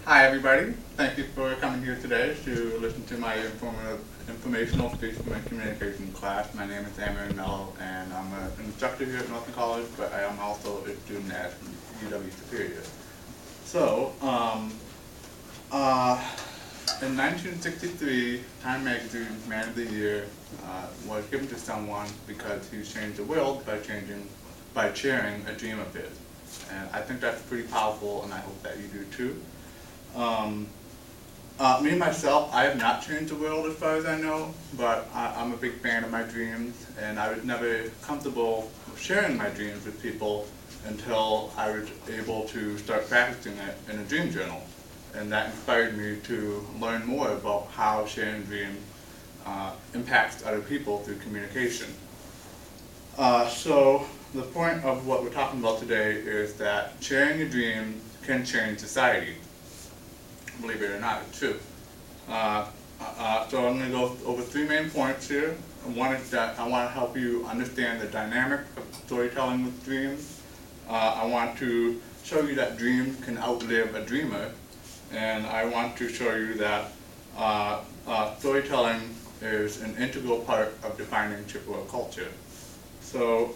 Hi everybody, thank you for coming here today to listen to my informational speech and communication class. My name is Amorin and I'm an instructor here at Northern College, but I am also a student at UW Superior. So, in 1963, Time Magazine's Man of the Year was given to someone because he changed the world by sharing a dream of his. And I think that's pretty powerful, and I hope that you do too. Me myself, I have not changed the world as far as I know, but I'm a big fan of my dreams, and I was never comfortable sharing my dreams with people until I was able to start practicing it in a dream journal. And that inspired me to learn more about how sharing dreams impacts other people through communication. So the point of what we're talking about today is that sharing a dream can change society. Believe it or not, it's true. So I'm going to go over three main points here. One is that I want to help you understand the dynamic of storytelling with dreams. I want to show you that dreams can outlive a dreamer. And I want to show you that storytelling is an integral part of defining Chippewa culture. So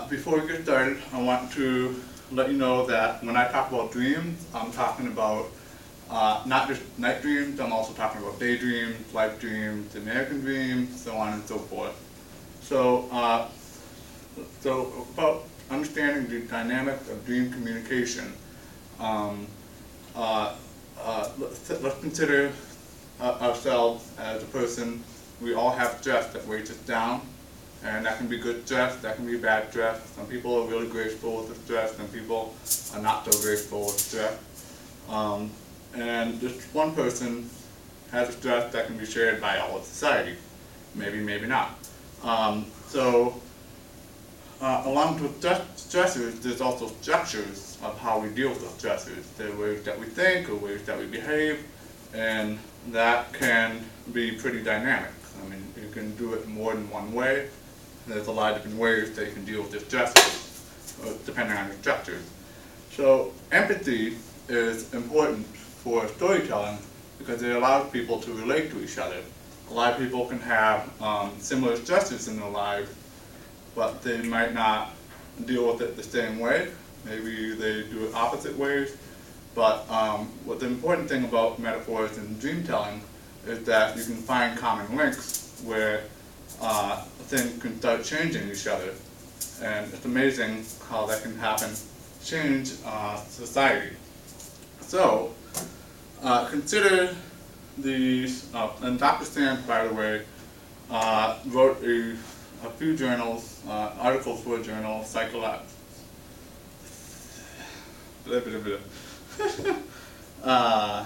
before we get started, I want to let you know that when I talk about dreams, I'm talking about not just night dreams, I'm also talking about daydreams, life dreams, American dreams, so on and so forth. So, about understanding the dynamic of dream communication, let's consider ourselves as a person. We all have stress that weighs us down. And that can be good stress, that can be bad stress. Some people are really graceful with the stress, some people are not so graceful with stress. And just one person has a stress that can be shared by all of society. Maybe, maybe not. Along with stressors, there's also structures of how we deal with the stressors. There are ways that we think or ways that we behave, and that can be pretty dynamic. I mean, you can do it more than one way. There's a lot of different ways that you can deal with this stressors, depending on your structures. So empathy is important for storytelling because it allows people to relate to each other. A lot of people can have similar stressors in their lives, but they might not deal with it the same way. Maybe they do it opposite ways. But what the important thing about metaphors and dream telling is that you can find common links where things can start changing each other, and it's amazing how that can happen, change society. So consider these, and Dr. Sands, by the way, wrote a few journals, articles for a journal,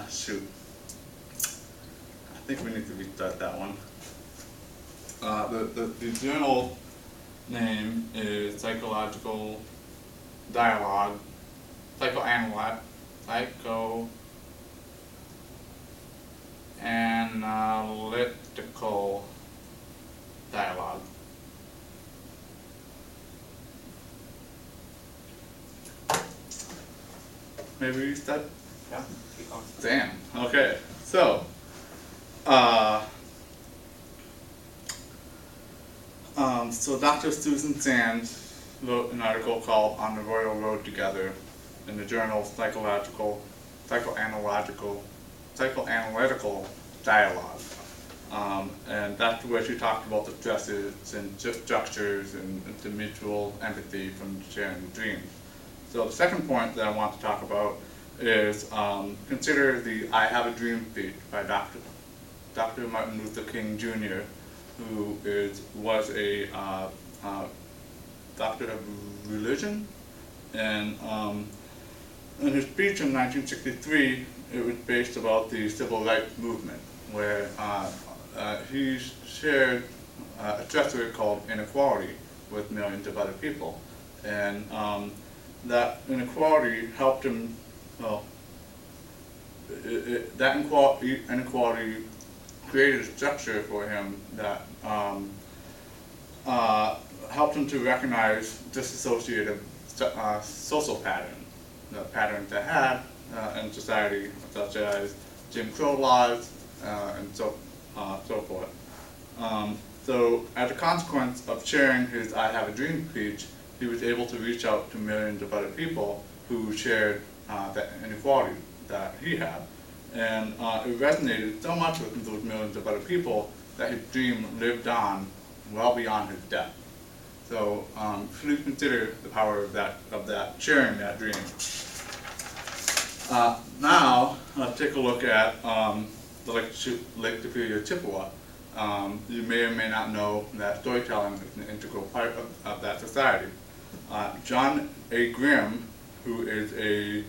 shoot. I think we need to restart that one. The journal name is Psychological Dialogue, Psychoanalytical Dialogue. Maybe restart? Yeah, keep going. Damn, okay. So, so Dr. Susan Sands wrote an article called On the Royal Road Together in the journal Psychoanalytical Dialogue. And that's where she talked about the stresses and structures and the mutual empathy from sharing dreams. So the second point that I want to talk about is consider the I Have a Dream speech by Dr. Martin Luther King Jr., who was a doctor of religion, and in his speech in 1963, it was based about the civil rights movement, where he shared a stressor called inequality with millions of other people, and that inequality helped him. Well, that inequality created a structure for him that helped him to recognize disassociative social patterns, the patterns that had in society, such as Jim Crow laws and so forth. So as a consequence of sharing his I Have a Dream speech, he was able to reach out to millions of other people who shared that inequality that he had. And it resonated so much with those millions of other people that his dream lived on well beyond his death. So please consider the power of that sharing that dream. Now let's take a look at the Lake Superior Chippewa. You may or may not know that storytelling is an integral part of that society. John A. Grimm, who is a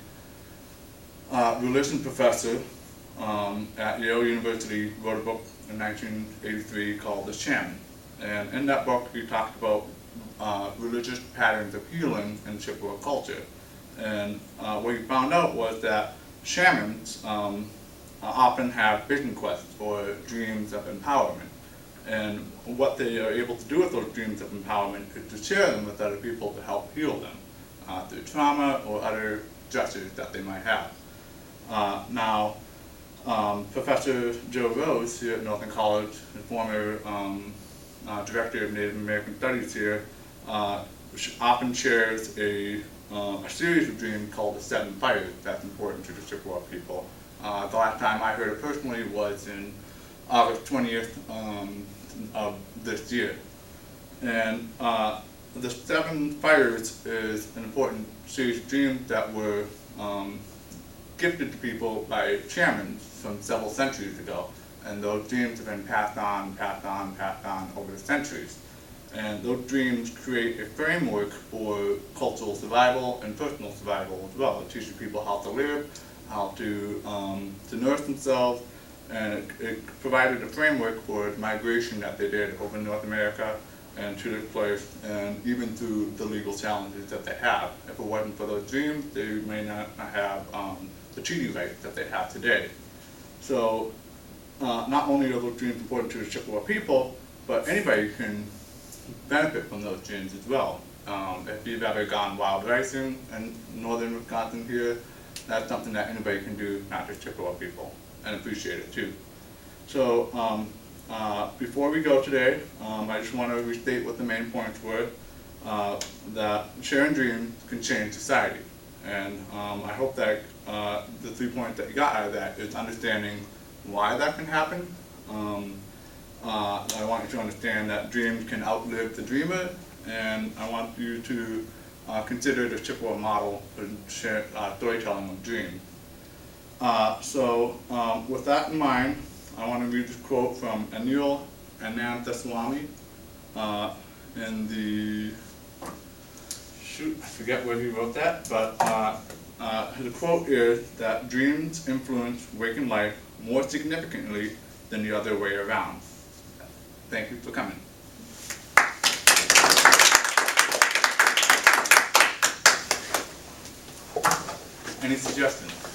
religion professor at Yale University, wrote a book in 1983 called The Shaman. And in that book he talked about religious patterns of healing in Chippewa culture. And what he found out was that shamans often have vision quests or dreams of empowerment. And what they are able to do with those dreams of empowerment is to share them with other people to help heal them through trauma or other stressors that they might have. Now, Professor Joe Rose here at Northern College, the former Director of Native American Studies here, often shares a series of dreams called the Seven Fires that's important to the Chippewa people. The last time I heard it personally was in August 20th of this year. And the Seven Fires is an important series of dreams that were gifted to people by shamans from several centuries ago. And those dreams have been passed on over the centuries. And those dreams create a framework for cultural survival and personal survival as well. It teaches people how to live, how to nurse themselves, and it provided a framework for migration that they did over North America and to this place, and even through the legal challenges that they have. If it wasn't for those dreams, they may not have the treaty rights that they have today. So not only are those dreams important to the Chippewa people, but anybody can benefit from those dreams as well. If you've ever gone wild racing in northern Wisconsin here, that's something that anybody can do, not just Chippewa people, and appreciate it too. So before we go today, I just want to restate what the main points were, that sharing dreams can change society. And I hope that the 3 points that you got out of that is understanding why that can happen. I want you to understand that dreams can outlive the dreamer, and I want you to consider the Chippewa model for storytelling of dreams. So with that in mind, I want to read this quote from Anil Ananthaswamy in the, I forget where he wrote that, but the quote is that dreams influence waking life more significantly than the other way around. Thank you for coming. Any suggestions?